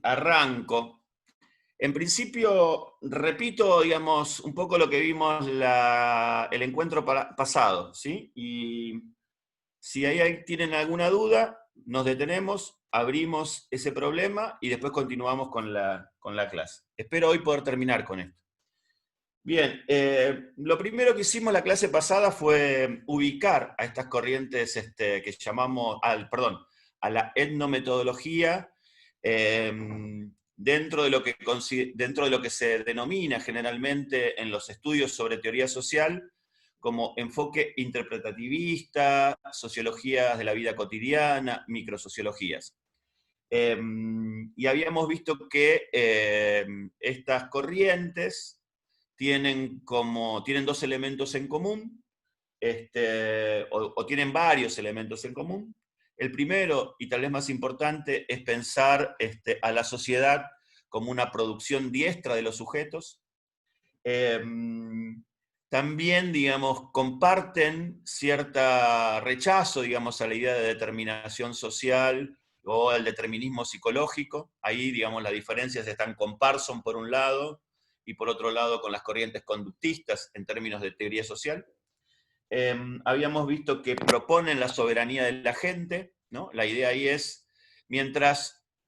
Arranco. En principio, repito, digamos, un poco lo que vimos el encuentro pasado, ¿sí? Y si ahí tienen alguna duda, nos detenemos, abrimos ese problema y después continuamos con la clase. Espero hoy poder terminar con esto. Bien, lo primero que hicimos la clase pasada fue ubicar a estas corrientes que llamamos, a la etnometodología, dentro de lo que se denomina generalmente en los estudios sobre teoría social como enfoque interpretativista, sociologías de la vida cotidiana, microsociologías. Y habíamos visto que estas corrientes tienen dos elementos en común, o tienen varios elementos en común. El primero, y tal vez más importante, es pensar a la sociedad como una producción diestra de los sujetos. También, digamos, comparten cierto rechazo, digamos, a la idea de determinación social o el determinismo psicológico. Ahí, digamos, las diferencias están con Parson por un lado, y por otro lado con las corrientes conductistas en términos de teoría social. Habíamos visto que proponen la soberanía de la gente, ¿no? La idea ahí es,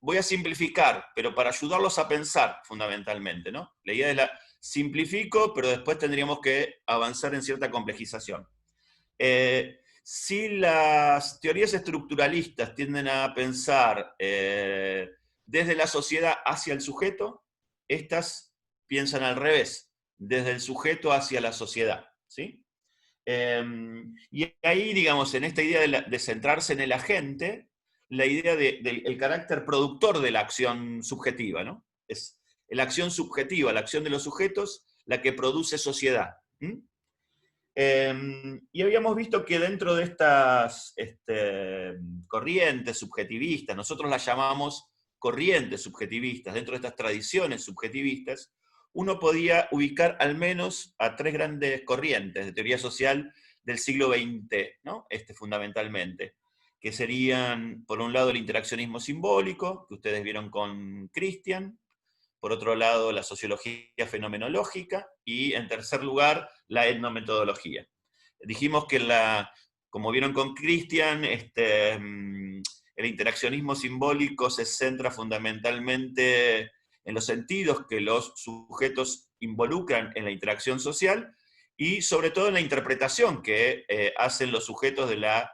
voy a simplificar, pero para ayudarlos a pensar fundamentalmente, ¿no? La idea es simplifico, pero después tendríamos que avanzar en cierta complejización. Si las teorías estructuralistas tienden a pensar desde la sociedad hacia el sujeto, estas piensan al revés, desde el sujeto hacia la sociedad, ¿sí? Y ahí, digamos, en esta idea de centrarse en el agente, la idea del carácter productor de la acción subjetiva, ¿no? Es la acción subjetiva, la acción de los sujetos, la que produce sociedad. Y habíamos visto que dentro de estas corrientes subjetivistas, nosotros las llamamos corrientes subjetivistas, dentro de estas tradiciones subjetivistas, uno podía ubicar al menos a tres grandes corrientes de teoría social del siglo XX, ¿no? Fundamentalmente, que serían, por un lado, el interaccionismo simbólico, que ustedes vieron con Christian, por otro lado, la sociología fenomenológica, y en tercer lugar, la etnometodología. Dijimos que, como vieron con Christian, el interaccionismo simbólico se centra fundamentalmente en los sentidos que los sujetos involucran en la interacción social, y sobre todo en la interpretación que hacen los sujetos de las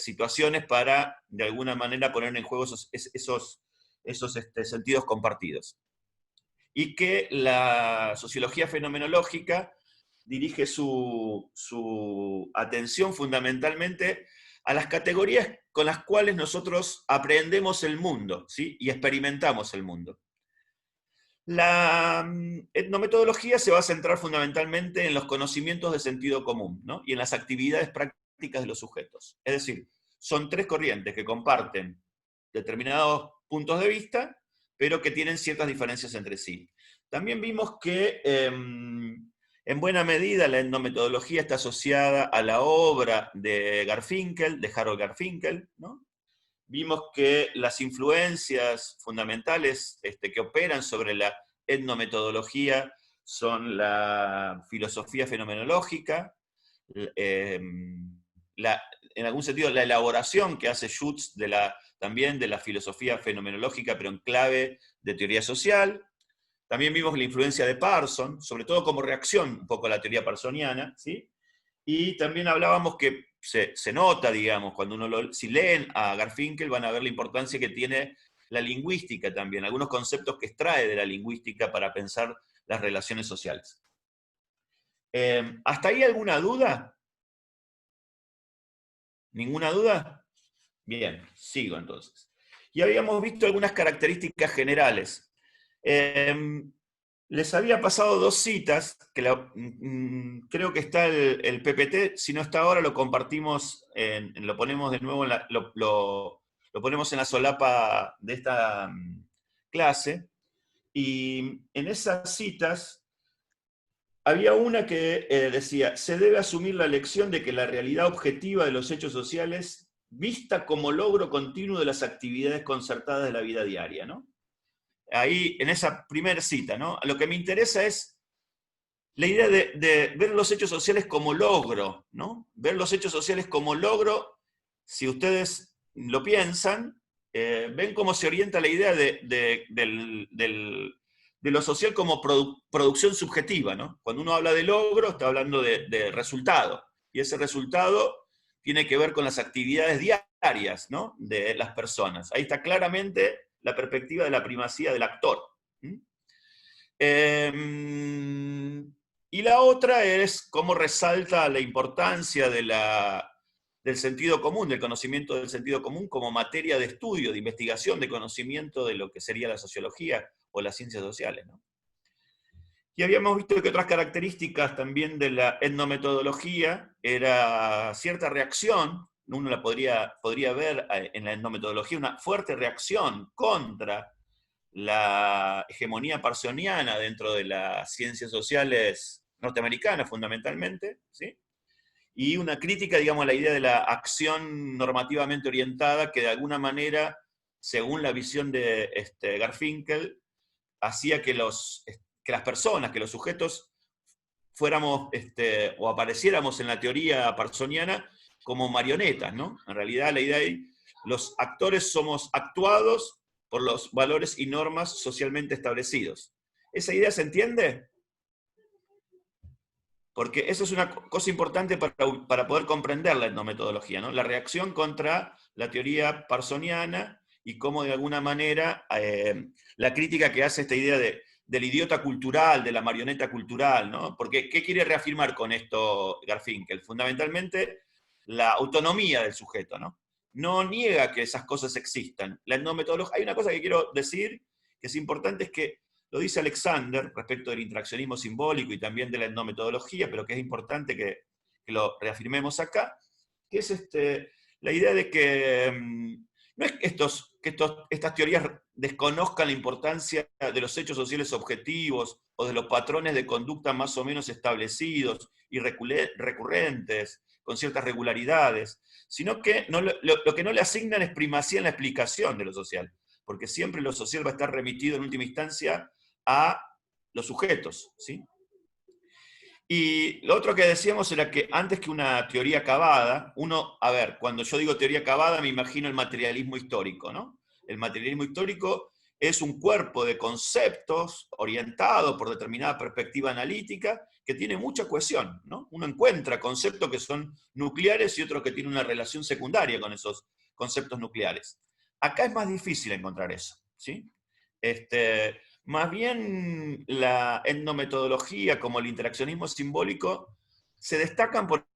situaciones para, de alguna manera, poner en juego esos sentidos compartidos. Y que la sociología fenomenológica dirige su atención fundamentalmente a las categorías con las cuales nosotros aprendemos el mundo, ¿sí? Y experimentamos el mundo. La etnometodología se va a centrar fundamentalmente en los conocimientos de sentido común, ¿no? Y en las actividades prácticas de los sujetos. Es decir, son tres corrientes que comparten determinados puntos de vista, pero que tienen ciertas diferencias entre sí. También vimos que en buena medida la etnometodología está asociada a la obra de Garfinkel, de Harold Garfinkel, ¿no? Vimos que las influencias fundamentales que operan sobre la etnometodología son la filosofía fenomenológica, en algún sentido la elaboración que hace Schutz también de la filosofía fenomenológica, pero en clave de teoría social. También vimos la influencia de Parson, sobre todo como reacción un poco a la teoría parsoniana, ¿sí? Y también hablábamos que se nota, digamos, cuando si leen a Garfinkel van a ver la importancia que tiene la lingüística también, algunos conceptos que extrae de la lingüística para pensar las relaciones sociales. ¿Hasta ahí alguna duda? ¿Ninguna duda? Bien, sigo entonces. Y habíamos visto algunas características generales. Les había pasado dos citas, que creo que está el PPT, si no está ahora lo compartimos, lo ponemos de nuevo, lo ponemos en la solapa de esta clase, y en esas citas había una que decía, se debe asumir la lección de que la realidad objetiva de los hechos sociales vista como logro continuo de las actividades concertadas de la vida diaria, ¿no? Ahí, en esa primera cita, ¿no? Lo que me interesa es la idea de ver los hechos sociales como logro, ¿no? Ver los hechos sociales como logro, si ustedes lo piensan, ven cómo se orienta la idea de lo social como producción subjetiva, ¿no? Cuando uno habla de logro, está hablando de resultado, y ese resultado tiene que ver con las actividades diarias, ¿no? De las personas. Ahí está claramente la perspectiva de la primacía del actor. ¿Mm? Y la otra es cómo resalta la importancia del sentido común, del conocimiento del sentido común como materia de estudio, de investigación, de conocimiento de lo que sería la sociología o las ciencias sociales, ¿no? Y habíamos visto que otras características también de la etnometodología era cierta reacción, uno la podría ver en la etnometodología, una fuerte reacción contra la hegemonía parsoniana dentro de las ciencias sociales norteamericanas fundamentalmente, ¿sí? Y una crítica, digamos, a la idea de la acción normativamente orientada que de alguna manera, según la visión de Garfinkel, hacía que las personas, que los sujetos fuéramos o apareciéramos en la teoría parsoniana como marionetas, ¿no? En realidad la idea es los actores somos actuados por los valores y normas socialmente establecidos. ¿Esa idea se entiende? Porque eso es una cosa importante para poder comprender la etnometodología, ¿no? La reacción contra la teoría parsoniana y cómo de alguna manera la crítica que hace esta idea del idiota cultural, de la marioneta cultural, ¿no? Porque, ¿qué quiere reafirmar con esto Garfinkel? Fundamentalmente, la autonomía del sujeto, ¿no? No niega que esas cosas existan. La etnometodología, hay una cosa que quiero decir que es importante, es que lo dice Alexander respecto del interaccionismo simbólico y también de la etnometodología, pero que es importante que lo reafirmemos acá, que es la idea de que no es que estas teorías desconozcan la importancia de los hechos sociales objetivos o de los patrones de conducta más o menos establecidos y recurrentes, con ciertas regularidades, sino que lo que no le asignan es primacía en la explicación de lo social, porque siempre lo social va a estar remitido en última instancia a los sujetos, ¿sí? Y lo otro que decíamos era que antes que una teoría acabada, cuando yo digo teoría acabada me imagino el materialismo histórico, ¿no? El materialismo histórico es un cuerpo de conceptos orientado por determinada perspectiva analítica que tiene mucha cohesión, ¿no? Uno encuentra conceptos que son nucleares y otros que tienen una relación secundaria con esos conceptos nucleares. Acá es más difícil encontrar eso, ¿sí? Más bien la etnometodología como el interaccionismo simbólico se destacan por